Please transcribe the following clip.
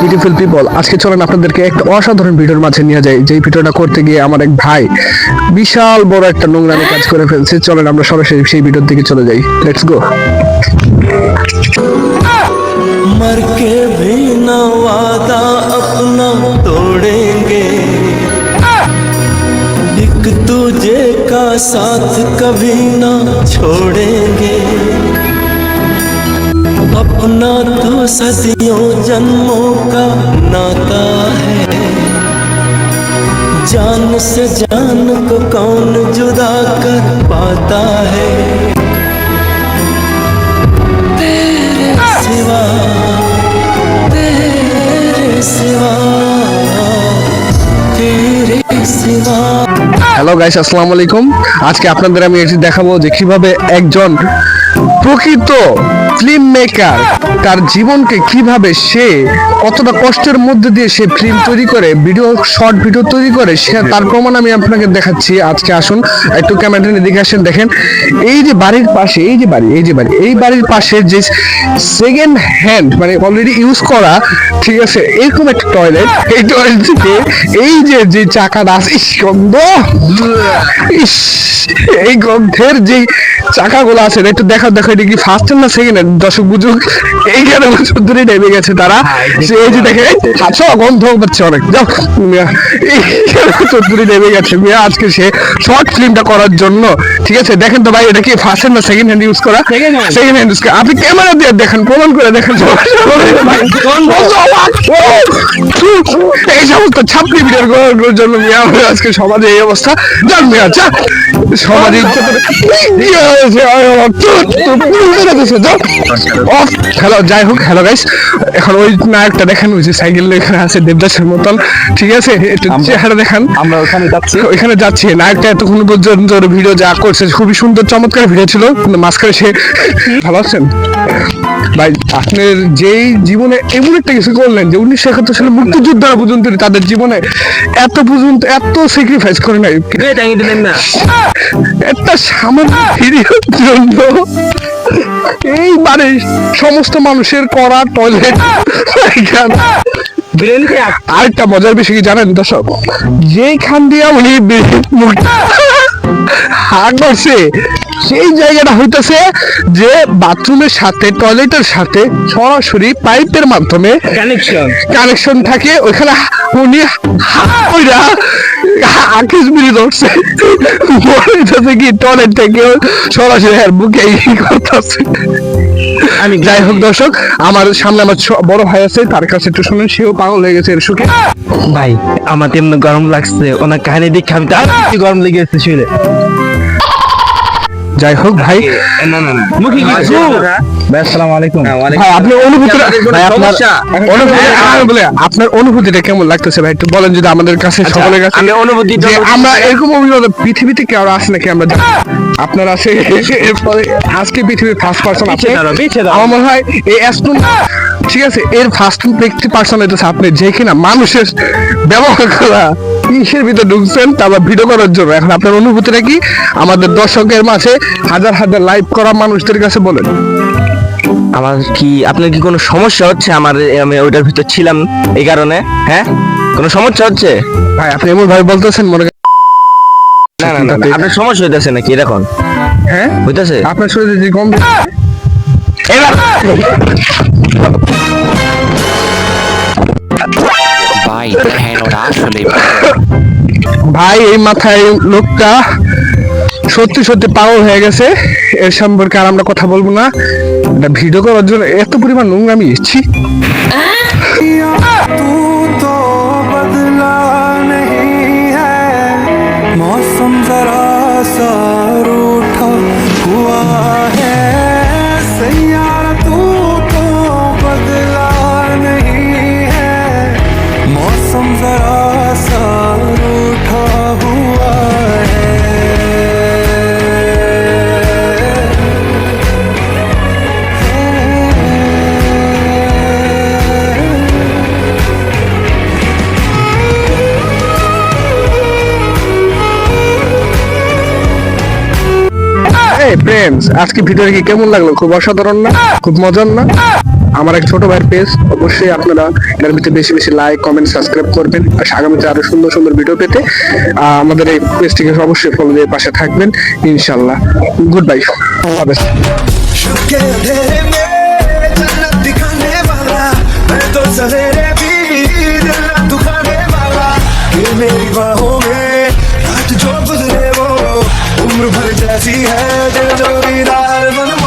Beautiful people, আজকে চলেন আপনাদেরকে একটা অসাধারণ ভিডিওর মাঝে নিয়ে যাই। যেই ভিডিওটা করতে গিয়ে আমার এক ভাই বিশাল বড় একটা নোংরামি কাজ করে ফেলছে। চলেন আমরা সরাসরি সেই ভিডিওর দিকে চলে যাই। Let's go. मर के भी न वादा अपना तोड़ेंगे, एक तुझे का साथ कभी ना छोड़ेंगे। अपना तो सदियों जन्मों का नाता है, जान से जान को कौन जुदा कर पाता है। तेरे सिवा হ্যালো গাইস, আসসালামু আলাইকুম। আজকে আপনাদের আমি এটি দেখাবো যে কিভাবে একজন প্রকৃত ফিল্ম মেকার তার জীবনকে কিভাবে সে কতটা কষ্টের মধ্যে দিয়ে সে ফিল্ম তৈরি করে, ভিডিও শর্ট ভিডিও তৈরি করে, সে তার প্রমাণ আমি আপনাকে দেখাচ্ছি। আজকে আসুন একটু ক্যামেরার দিকে আসেন। দেখেন এই যে বাড়ির পাশে এই বাড়ির পাশে যে সেকেন্ড হ্যান্ড মানে অলরেডি ইউজ করা, ঠিক আছে, এরকম একটা টয়লেট, এই টয়লেট থেকে এই যে চাকাটা আছে, গন্ধ, এই গন্ধের যে চাকাগুলো আছে একটু দেখো এটা কি ফার্স্ট না সেকেন্ড হ্যান্ড, দর্শক বুঝুক। এইখানে বছর ধরে নেমে গেছে তারা। এই যে দেখে আচ্ছা গন্ধ পাচ্ছে অনেক, যাও এইখানে বছর ধরে নেমে গেছে মেয়ে আজকে সে শর্ট ফিল্মটা করার জন্য। ঠিক আছে, দেখেন তো ভাই এটা কি ফার্স্ট হ্যান্ড না সেকেন্ড হ্যান্ড ইউজ করা? সেকেন্ড হ্যান্ড ইউজ করা। আপনি ক্যামেরা দিয়ে দেখেন, প্রমাণ করে দেখেন। এই সমস্ত ছাপড়ি ভিডিও করার জন্য মেয়ে আমাদের আজকে সমাজে এই অবস্থা। যান মেয়ে, আচ্ছা সমাজে হ্যালো, যাই হোক, হ্যালো গাইস, এখন ওই নায়কটা দেখেন, ওই যে সাইকেল এখানে আছে দেবদাসের মতন, ঠিক আছে, একটু চেহারা দেখান। আমরা ওইখানে যাচ্ছি। নায়কটা এতক্ষণ পর্যন্ত ভিডিও যা করছে খুবই সুন্দর চমৎকার ভিডিও ছিল, কিন্তু মাঝখানে সে ভালো আছেন ভাই, আপনার যেই জীবনে এমন একটা কিছু করলেন যে 1971 সালে মুক্তিযোদ্ধারা পর্যন্ত তাদের জীবনে এত স্যাক্রিফাইস করে নাই একটা সামান্য ভিডিওর জন্য। এই বাড়ির সমস্ত মানুষের করা টয়লেট, আরেকটা মজার বিষয় কি জানেন দর্শক, যেখান দিয়ে উনি হাত করছে সেই জায়গাটা হইতেছে যে বাথরুমের সাথে টয়লেটের সাথে সরাসরি পাইপের মাধ্যমে কানেকশন থাকে। ওইখানে উনি আকিস বিড়ি ধরছে, বলতেছে কি টয়লেট থেকে সরাসরি বুকে করতেছে। আমি যাই হোক দর্শক, আমার সামনে আমার বড় ভাই আছে, তার কাছে একটু শুনেন, সেও পাগল হয়ে গেছে এর সুখে। ভাই আমার তেমন গরম লাগছে, ওনার কাহিনী দেখে আমি তো গরম লেগে গেছে শুনে। যাই হোক ভাই, আসসালামু আলাইকুম ভাই, আপনার অনুভূতিটা কেমন লাগতেছে ভাই, একটু বলেন যদি আমাদের কাছে সকলের কাছে। আমরা এরকম অভিজ্ঞতা পৃথিবীতে কেউ আছে নাকি আমরা জানি, আপনার আছে। এরপরে আজকে পৃথিবীর ফার্স্ট পার্সন আছে আমার মনে হয় এই অ্যাস্ট্রোন, ঠিক আছে, এর ফার্স্ট ব্যক্তি পার্সন হইতেছে আপনি, যে কিনা মানুষের ব্যবহার করা ইসের ভিতরে ঢুকছেন তারপর ভিডিও করার জন্য। এখন আপনার অনুভূতিটা কি আমাদের দর্শকের মাঝে হাজার হাজার লাইভ করা মানুষদের কাছে বলেন। আপনার কি কোনো সমস্যা হচ্ছে? আমি ওইটার ভিতর ছিলাম এই কারণে, হ্যাঁ কোনো সমস্যা হচ্ছে? ভাই আপনি এমন ভাবে বলতেছেন মনে না আপনার সমস্যা হইতেছে নাকি এখন? হ্যাঁ হইতেছে আপনার শরীরে যে কম ভাই, এই মাথায় লোকটা সত্যি পাগল হয়ে গেছে। এর সম্পর্কে আর আমরা কথা বলবো না। এটা ভিডিও করার জন্য এত পরিমাণ নোংরামি ইচ্ছি। मौसम जरा सा रूठा हुआ है, सैयारा तू तो बदला नहीं है, मौसम जरा सा रूठा हुआ है। ফ্রেন্ডস, আজকে ভিডিওটা কি কেমন লাগলো? খুব অসাধারণ না? খুব মজার না? আমার এক ছোট ভাইয়ের পেজ, অবশ্যই আপনারা এটার ভিতরে বেশি বেশি লাইক কমেন্ট সাবস্ক্রাইব করবেন। আর আগামীতে আরো সুন্দর সুন্দর ভিডিও পেতে আমাদের এই পেজটিকে অবশ্যই ফলো দিয়ে পাশে থাকবেন ইনশাল্লাহ। গুড বাই, शब के अंधेरे में जन्नत दिखाने वाला, मैं तो सवेरे भी दिल ना दुखाने वाला। ये मेरी बाहों में रात जो गुजरे वो उम्र भर जैसी है, दिल जो दीदार बनवा